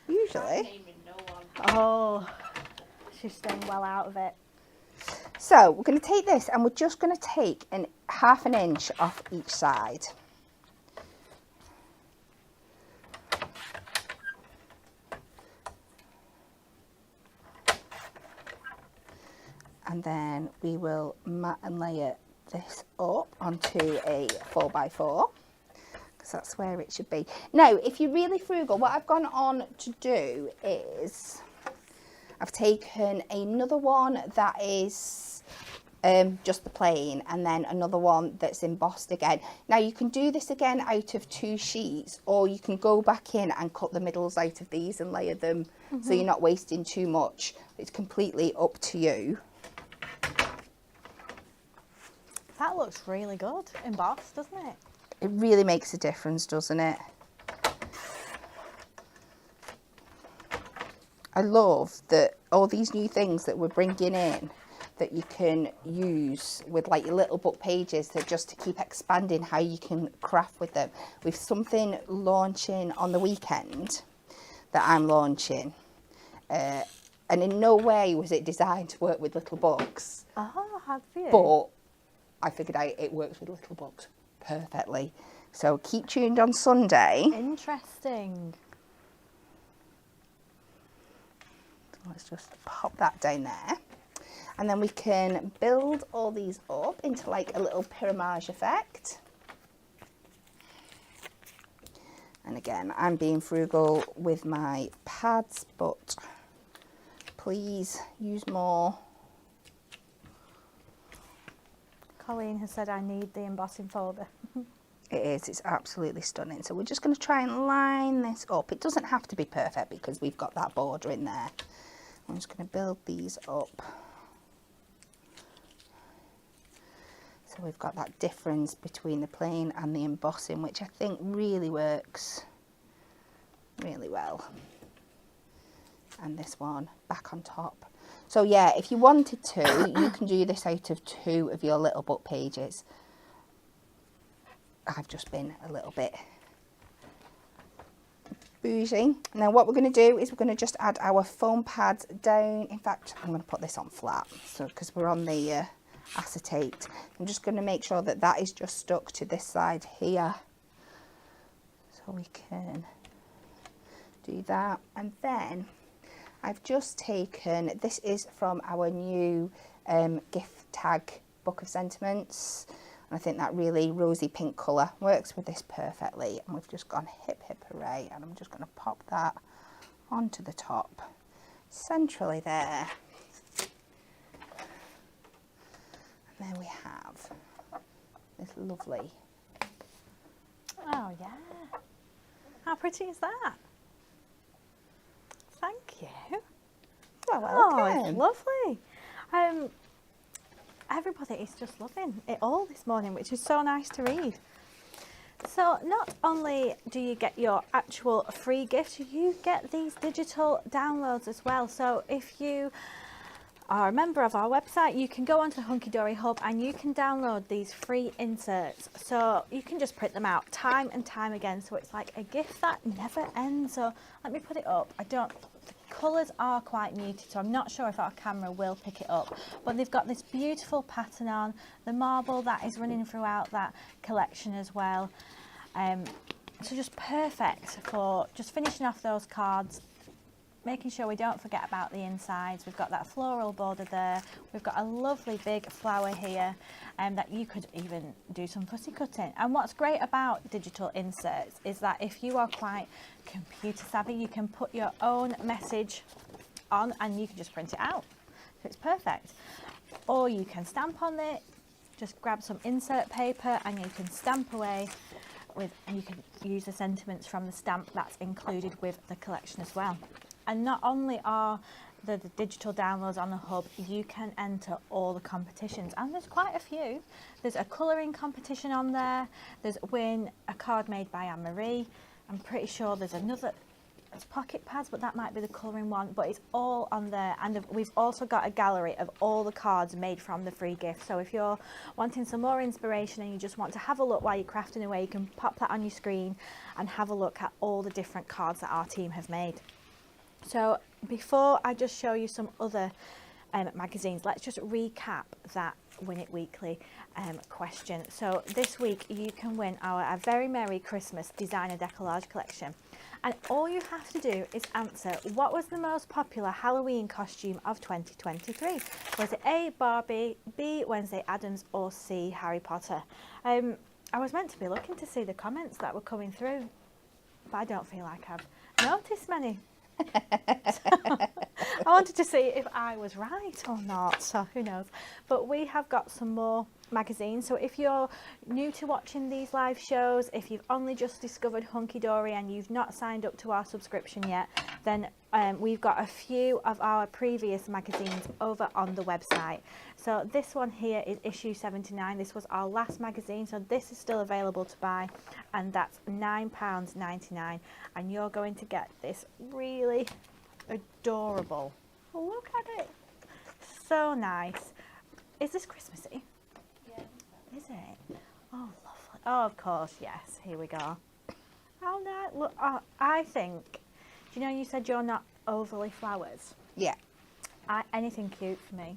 B: Usually.
C: Naming no one.
A: Oh, she's staying well out of it.
B: So we're going to take this and we're just going to take half an inch off each side. And then we will mat and layer this up onto a 4x4 because that's where it should be. Now, if you're really frugal, what I've gone on to do is I've taken another one that is just the plain, and then another one that's embossed again. Now you can do this again out of 2 sheets, or you can go back in and cut the middles out of these and layer them so you're not wasting too much. It's completely up to you.
A: That looks really good embossed, doesn't it?
B: It really makes a difference, doesn't it? I love that all these new things that we're bringing in that you can use with like your little book pages, that just to keep expanding how you can craft with them. With something launching on the weekend that I'm launching, and in no way was it designed to work with little books.
A: Oh, have you?
B: But I figured out it works with little books perfectly. So keep tuned on Sunday.
A: Interesting.
B: So let's just pop that down there. And then we can build all these up into like a little pyramid effect. And again, I'm being frugal with my pads, but please use more.
A: Colleen has said I need the embossing folder.
B: It is, it's absolutely stunning. So we're just going to try and line this up. It doesn't have to be perfect because we've got that border in there. I'm just going to build these up. So we've got that difference between the plain and the embossing, which I think really works really well. And this one back on top. So yeah, if you wanted to, you can do this out of 2 of your little book pages. I've just been a little bit bougie. Now what we're going to do is we're going to just add our foam pads down. In fact, I'm going to put this on flat, so because we're on the acetate. I'm just going to make sure that that is just stuck to this side here. So we can do that. And then I've just taken, this is from our new gift tag book of sentiments, and I think that really rosy pink colour works with this perfectly. And we've just gone hip hip hooray, and I'm just going to pop that onto the top centrally there. And there we have this lovely.
A: Oh yeah. How pretty is that? Thank you.
B: You're
A: Oh,
B: welcome.
A: it's lovely. Everybody is just loving it all this morning, which is so nice to read. So not only do you get your actual free gift, you get these digital downloads as well. So if you are a member of our website, you can go onto Hunkydory Hub and you can download these free inserts. So you can just print them out time and time again. So it's like a gift that never ends. So let me put it up. The colours are quite muted, so I'm not sure if our camera will pick it up. But they've got this beautiful pattern on, the marble that is running throughout that collection as well. So just perfect for just finishing off those cards, making sure we don't forget about the insides. We've got that floral border there. We've got a lovely big flower here that you could even do some fussy cutting. And what's great about digital inserts is that if you are quite computer savvy, you can put your own message on and you can just print it out. So it's perfect. Or you can stamp on it, just grab some insert paper and you can stamp away and you can use the sentiments from the stamp that's included with the collection as well. And not only are the digital downloads on the hub, you can enter all the competitions, and there's quite a few. There's a colouring competition on there. There's win a card made by Anne-Marie. I'm pretty sure there's another, it's pocket pads, but that might be the colouring one, but it's all on there. And we've also got a gallery of all the cards made from the free gift. So if you're wanting some more inspiration and you just want to have a look while you're crafting away, you can pop that on your screen and have a look at all the different cards that our team have made. So before I just show you some other magazines. Let's just recap that Win It Weekly question. So this week you can win our Very Merry Christmas Designer Decollage Collection. And all you have to do is answer, what was the most popular Halloween costume of 2023? Was it A, Barbie, B, Wednesday Addams, or C, Harry Potter? I was meant to be looking to see the comments that were coming through, but I don't feel like I've noticed many. I wanted to see if I was right or not, so who knows. But we have got some more magazines, so if you're new to watching these live shows, if you've only just discovered Hunkydory and you've not signed up to our subscription yet, then we've got a few of our previous magazines over on the website. So this one here is issue 79. This was our last magazine, so this is still available to buy, and that's £9.99, and you're going to get this really adorable, look at it, so nice. Is this Christmassy?
C: Yeah.
A: Is it? Oh, lovely. Oh, of course, yes. Here we go. How nice. Look, I think, do you know you said you're not overly flowers?
B: Yeah.
A: Anything cute for me.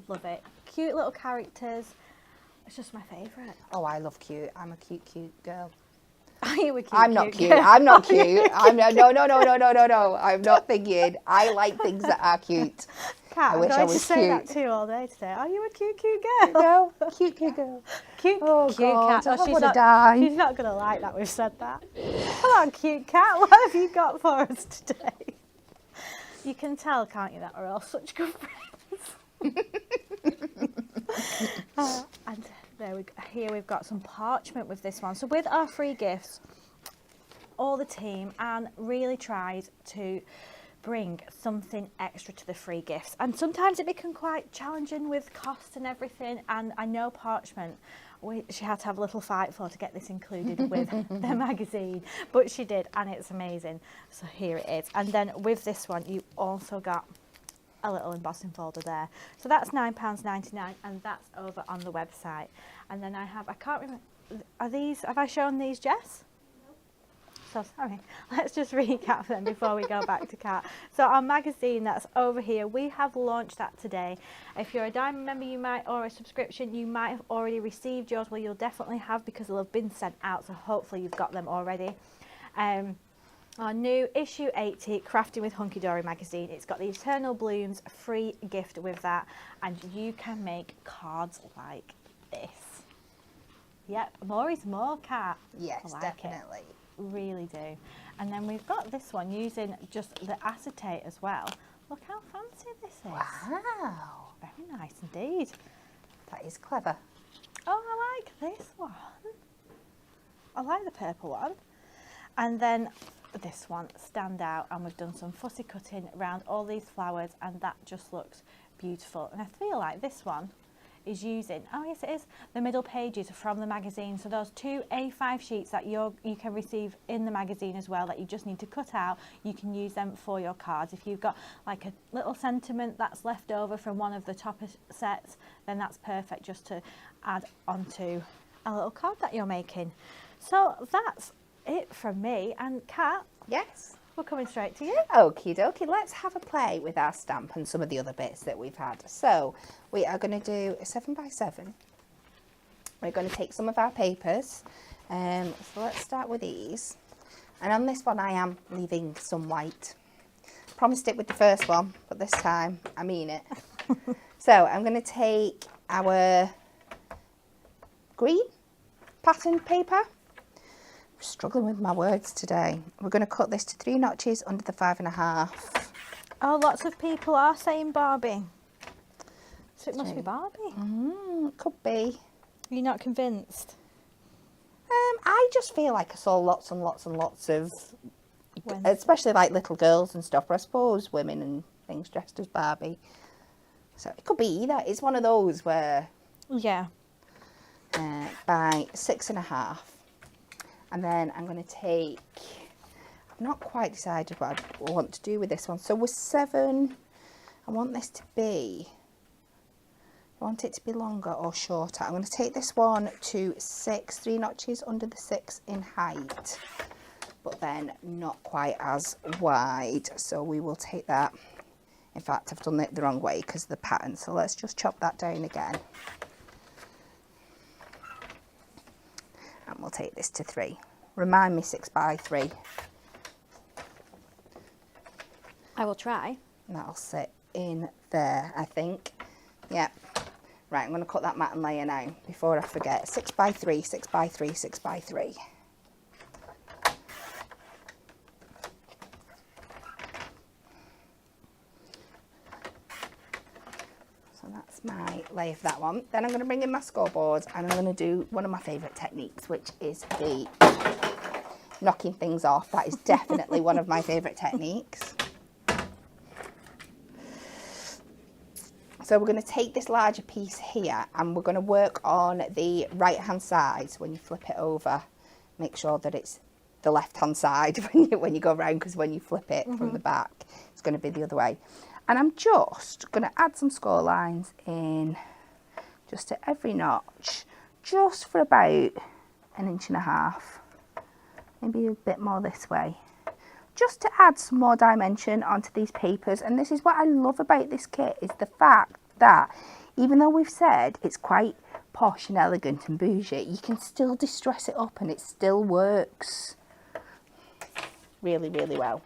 A: Love it. Cute little characters. It's just my favourite.
B: Oh, I love cute. I'm a cute girl.
A: Are you a cute
B: I'm not cute.
A: girl?
B: I'm not cute. I'm no. I'm not thinking. I like things that are cute.
A: Kat,
B: I wish
A: I'm
B: I
A: going to
B: was
A: say
B: cute.
A: that to you all day today. Are you a cute girl?
B: No, cute girl.
A: Cute,
B: Oh,
A: cute
B: God,
A: cat.
B: I
A: she's
B: wanna
A: not,
B: die.
A: She's not going to like that we've said that. Come on, cute cat. What have you got for us today? You can tell, can't you, that we're all such good friends. And there we go. Here we've got some parchment with this one. So with our free gifts, all the team Anne really tried to bring something extra to the free gifts, and sometimes it became quite challenging with cost and everything, and I know parchment she had to have a little fight for to get this included with the magazine, but she did, and it's amazing. So here it is. And then with this one you also got a little embossing folder there, so that's £9.99, and that's over on the website. And then I can't remember, have I shown these, Jess? So sorry, let's just recap them before we go back to Kat. So our magazine that's over here, we have launched that today. If you're a Diamond member, you might, or a subscription, you might have already received yours. Well, you'll definitely have, because they'll have been sent out, so hopefully you've got them already. Our new issue 80 Crafty with Hunkydory magazine, it's got the Eternal Blooms free gift with that, and you can make cards like this. Yep, more is more, Kat.
B: Yes,
A: I like
B: definitely.
A: it. Really do. And then we've got this one using just the acetate as well. Look how fancy this is.
B: Wow.
A: Very nice indeed.
B: That is clever.
A: Oh, I like this one. I like the purple one. And then this one, stand out, and we've done some fussy cutting around all these flowers, and that just looks beautiful. And I feel like this one is using, oh yes it is, the middle pages from the magazine. So those 2 A5 sheets that you can receive in the magazine as well, that you just need to cut out, you can use them for your cards. If you've got like a little sentiment that's left over from one of the top sets, then that's perfect just to add onto a little card that you're making. So that's it from me, and Kat,
B: Yes.
A: we're coming straight to you.
B: Okie dokie, let's have a play with our stamp and some of the other bits that we've had. So we are going to do a 7x7. We're going to take some of our papers. So let's start with these. And on this one I am leaving some white. Promised it with the first one, but this time I mean it. So I'm going to take our green patterned paper. Struggling with my words today. We're going to cut this to 3 notches under the 5.5.
A: Oh, lots of people are saying Barbie. So it must be Barbie.
B: Could be.
A: You're not convinced?
B: I just feel like I saw lots and lots and lots of,
A: When?
B: especially like little girls and stuff, but I suppose women and things dressed as Barbie. So it could be either. It's one of those where
A: Yeah.
B: by 6.5. And then I'm going to take, I've not quite decided what I want to do with this one. So with 7, I want this to be, I want it to be longer or shorter. I'm going to take this one to 6, 3 notches under the 6 in height, but then not quite as wide. So we will take that In fact, I've done it the wrong way because of the pattern. So let's just chop that down again. And we'll take this to 3. Remind me 6 by 3.
A: I will try.
B: And that'll sit in there, I think. Yep. Right, I'm going to cut that mat and layer now before I forget. 6 by 3, 6 by 3, 6 by 3. So that's my layer for that one. Then I'm going to bring in my scoreboard and I'm going to do one of my favourite techniques, which is the knocking things off. That is definitely one of my favourite techniques. So we're going to take this larger piece here and we're going to work on the right hand side. So when you flip it over, make sure that it's the left hand side when you go around, because when you flip it from the back, it's going to be the other way. And I'm just going to add some score lines in just at every notch, just for about 1.5 inches, maybe a bit more this way, just to add some more dimension onto these papers. And this is what I love about this kit, is the fact that even though we've said it's quite posh and elegant and bougie, you can still distress it up and it still works really, really well.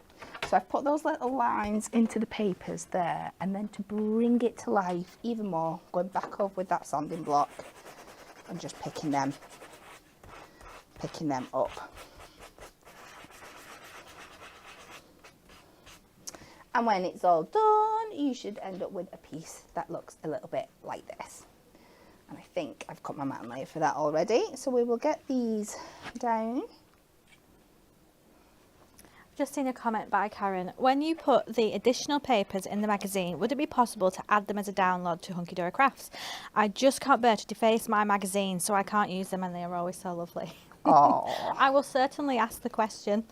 B: So I've put those little lines into the papers there, and then to bring it to life even more, going back over with that sanding block and just picking them up. And when it's all done, you should end up with a piece that looks a little bit like this. And I think I've cut my mat and layer for that already. So we will get these down.
A: Just seen a comment by Karen. When you put the additional papers in the magazine, would it be possible to add them as a download to Hunkydory Crafts? I just can't bear to deface my magazine, so I can't use them, and they are always so lovely.
B: Oh.
A: I will certainly ask the question.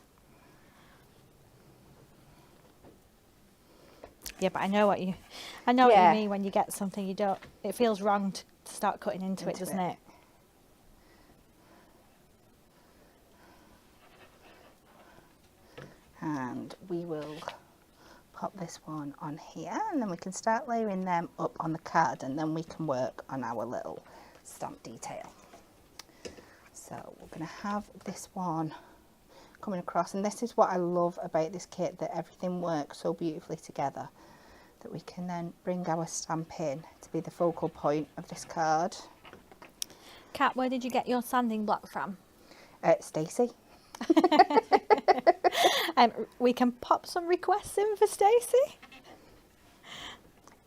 A: Yeah, but I know what you mean when you get something you don't. It feels wrong to start cutting into it, doesn't it?
B: And we will pop this one on here, and then we can start layering them up on the card, and then we can work on our little stamp detail. So we're going to have this one coming across, and this is what I love about this kit, that everything works so beautifully together, that we can then bring our stamp in to be the focal point of this card.
A: Kat, where did you get your sanding block from?
B: Stacey.
A: We can pop some requests in for Stacey.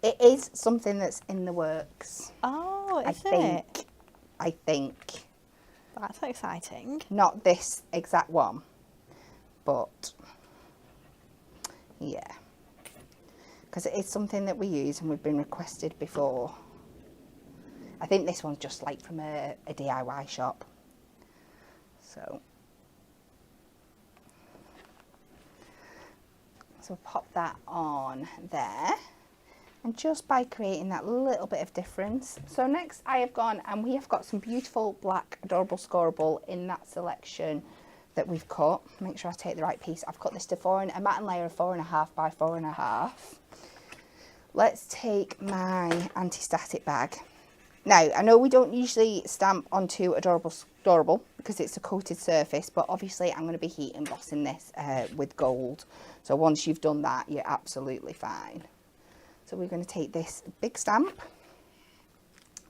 B: It is something that's in the works.
A: Oh, is
B: it? I think.
A: That's exciting.
B: Not this exact one, but yeah. Because it is something that we use and we've been requested before. I think this one's just like from a DIY shop. So pop that on there, and just by creating that little bit of difference. So next I have gone, and we have got some beautiful black adorable scoreable in that selection that we've cut. Make sure I take the right piece. I've cut this to a mat and layer of 4.5 by 4.5. Let's take my anti-static bag. Now, I know we don't usually stamp onto adorable because it's a coated surface, but obviously I'm going to be heat embossing this with gold. So once you've done that, you're absolutely fine. So we're going to take this big stamp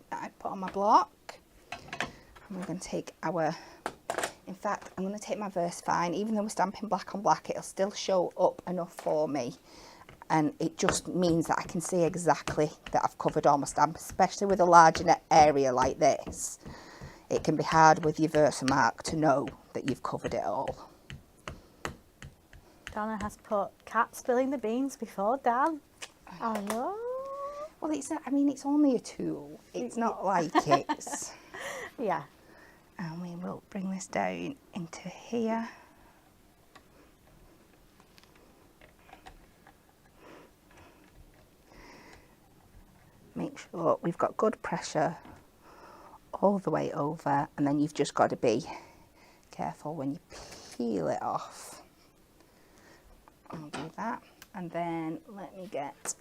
B: that I put on my block, and we're going to take our, in fact, I'm going to take my VersaFine. Even though we're stamping black on black, it'll still show up enough for me. And it just means that I can see exactly that I've covered all my stamp, especially with a large area like this. It can be hard with your Versamark to know that you've covered it all.
A: Donna has put Kat spilling the beans before Dan. Oh no.
B: Well, it's only a tool. It's not like it's...
A: Yeah.
B: And we will bring this down into here. Make sure we've got good pressure all the way over, and then you've just got to be careful when you peel it off. I'll do that, and then let me get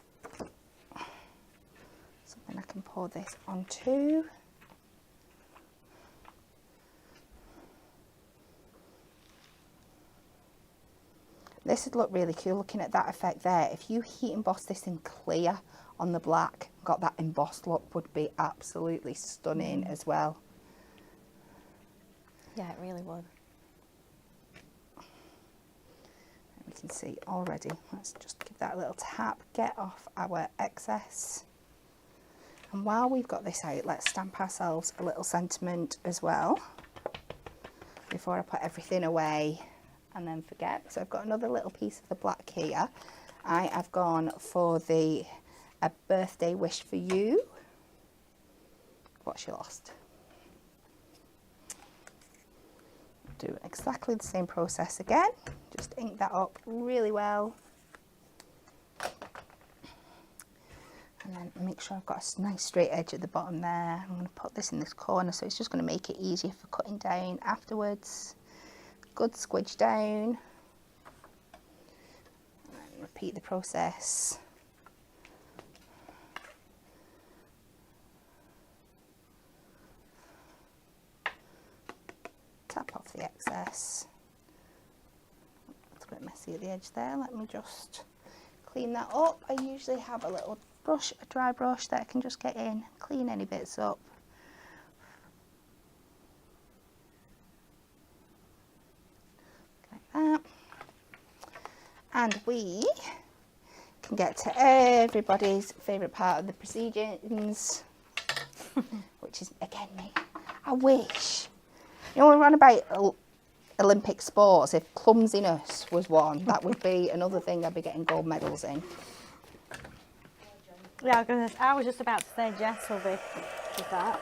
B: Then I can pour this on too. This would look really cool looking at that effect there. If you heat emboss this in clear on the black, got that embossed look, would be absolutely stunning as well.
A: Yeah, it really would.
B: We can see already. Let's just give that a little tap, get off our excess. And while we've got this out, let's stamp ourselves a little sentiment as well before I put everything away and then forget. So I've got another little piece of the black here. I have gone for the A Birthday Wish for You. What she lost. Do exactly the same process again. Just ink that up really well. And then make sure I've got a nice straight edge at the bottom there. I'm going to put this in this corner, so it's just going to make it easier for cutting down afterwards. Good squidge down. And repeat the process. Tap off the excess. It's a bit messy at the edge there. Let me just clean that up. I usually have a little brush, a dry brush that I can just get in, clean any bits up. Like that. And we can get to everybody's favourite part of the proceedings, which is, again, me. I wish. You know, when we're on about Olympic sports, if clumsiness was one, that would be another thing I'd be getting gold medals in.
A: Yeah, I was just about to say Jess will be with that.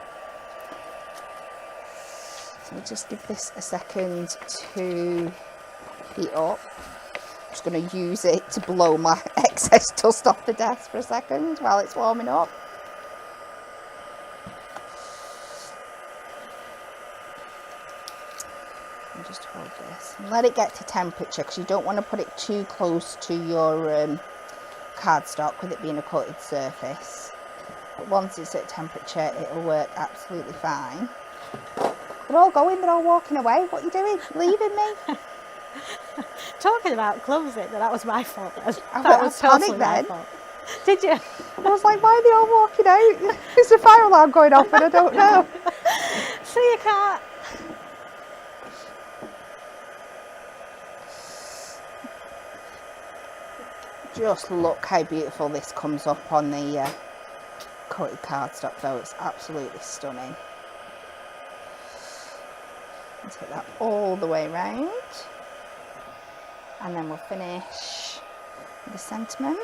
B: So we'll just give this a second to heat up. I'm just going to use it to blow my excess dust off the desk for a second while it's warming up. And just hold this and let it get to temperature, because you don't want to put it too close to your cardstock with it being a coated surface. But once it's at temperature, it'll work absolutely fine. They're all going, they're all walking away. What are you doing? Leaving me?
A: Talking about clumsy, that was my fault.
B: I
A: That was totally my
B: then.
A: fault. Did you?
B: I was like, why are they all walking out? There's a fire alarm going off and I don't know.
A: So you can't.
B: Just look how beautiful this comes up on the coated cardstock though. It's absolutely stunning. And take that all the way around. And then we'll finish with the sentiment.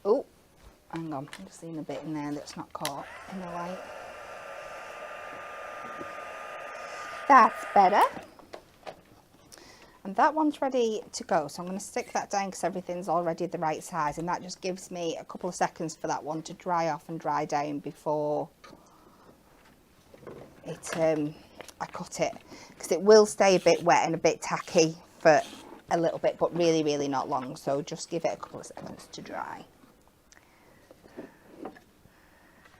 B: Oh, hang on, I'm just seeing a bit in there that's not caught in the light. That's better. And that one's ready to go, so I'm going to stick that down because everything's already the right size, and that just gives me a couple of seconds for that one to dry off and dry down before it I cut it, because it will stay a bit wet and a bit tacky for a little bit, but really, really not long, so just give it a couple of seconds to dry.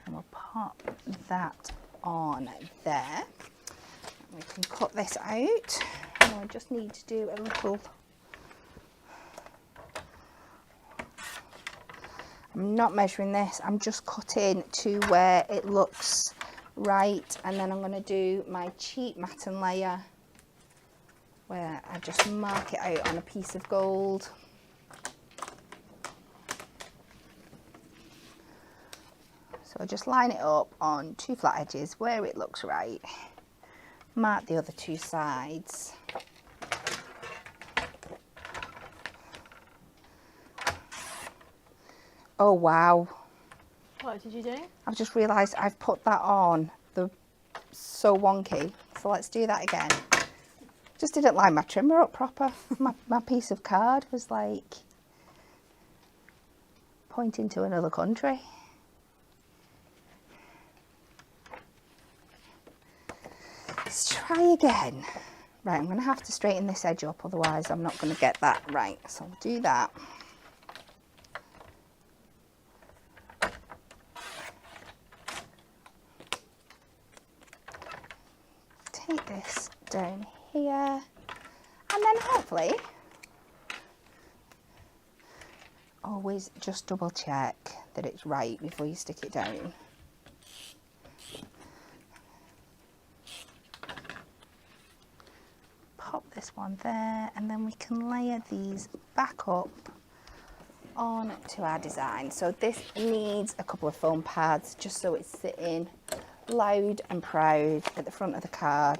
B: And we'll pop that on there. We can cut this out. And I just need to do a little. I'm not measuring this, I'm just cutting to where it looks right, and then I'm going to do my cheap matten layer where I just mark it out on a piece of gold. So I just line it up on two flat edges where it looks right. Mark the other two sides. Oh wow.
A: What did you do?
B: I've just realised I've put that on so wonky. So let's do that again. Just didn't line my trimmer up proper. My piece of card was like pointing to another country. Let's try try again. Right, I'm going to have to straighten this edge up, otherwise I'm not going to get that right. So I'll do that. Take this down here, and then hopefully, always just double check that it's right before you stick it down. Pop this one there, and then we can layer these back up on to our design. So this needs a couple of foam pads just so it's sitting loud and proud at the front of the card.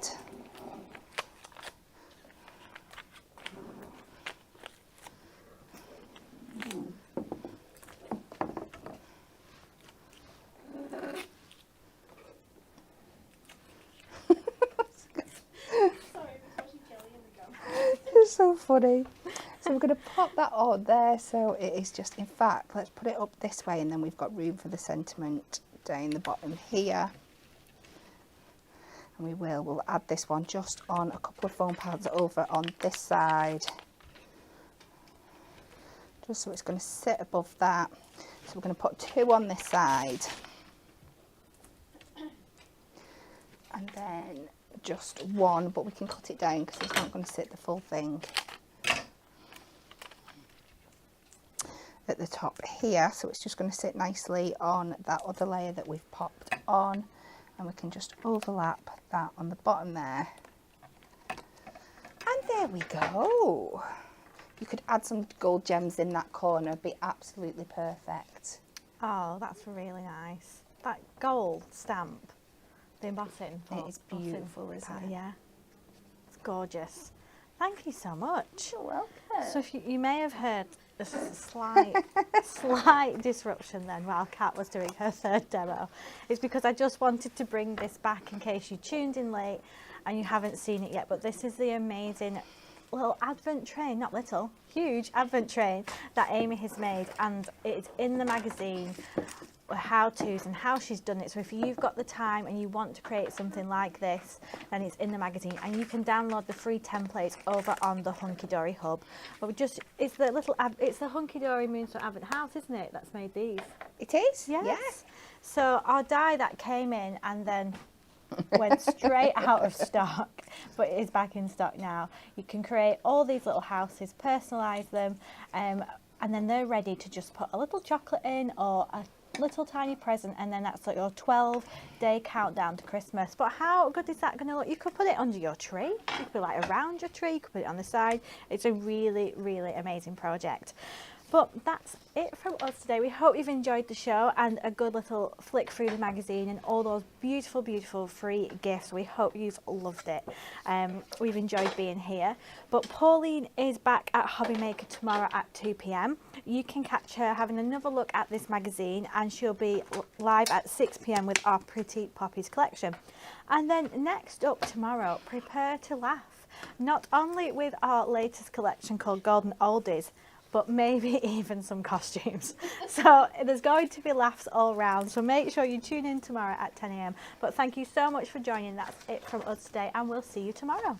B: It's so funny. So we're going to pop that on there, so it is just, in fact, let's put it up this way, and then we've got room for the sentiment down the bottom here. And we'll add this one just on a couple of foam pads over on this side, just so it's going to sit above that. So we're going to put 2 on this side, and then just 1, but we can cut it down because it's not going to sit the full thing at the top here. So it's just going to sit nicely on that other layer that we've popped on, and we can just overlap that on the bottom there, and there we go. You could add some gold gems in that corner, it'd be absolutely perfect.
A: Oh, that's really nice. That gold stamp, the embossing.
B: It is beautiful, isn't it?
A: Yeah, it's gorgeous. Thank you so much.
B: You're welcome.
A: So if you may have heard a slight disruption then while Kat was doing her third demo. It's because I just wanted to bring this back in case you tuned in late and you haven't seen it yet. But this is the amazing little advent train, not little, huge advent train that Amy has made, and it's in the magazine, how-tos and how she's done it. So if you've got the time and you want to create something like this, then it's in the magazine, and you can download the free templates over on the Hunkydory hub. But it's the Hunkydory Moonstone Advent House, isn't it, that's made these?
B: It is?
A: Yes.
B: Yes.
A: So our die that came in and then went straight out of stock, but it is back in stock now. You can create all these little houses, personalise them, and then they're ready to just put a little chocolate in or a little tiny present, and then that's like your 12-day countdown to Christmas. But how good is that going to look? You could put it under your tree, you could put it like around your tree, you could put it on the side. It's a really, really amazing project. But that's it from us today. We hope you've enjoyed the show and a good little flick through the magazine and all those beautiful, beautiful free gifts. We hope you've loved it. We've enjoyed being here. But Pauline is back at Hobby Maker tomorrow at 2 p.m. You can catch her having another look at this magazine, and she'll be live at 6 p.m. with our Pretty Poppies collection. And then next up tomorrow, prepare to laugh. Not only with our latest collection called Golden Oldies, but maybe even some costumes. So there's going to be laughs all round. So make sure you tune in tomorrow at 10 a.m. But thank you so much for joining. That's it from us today, and we'll see you tomorrow.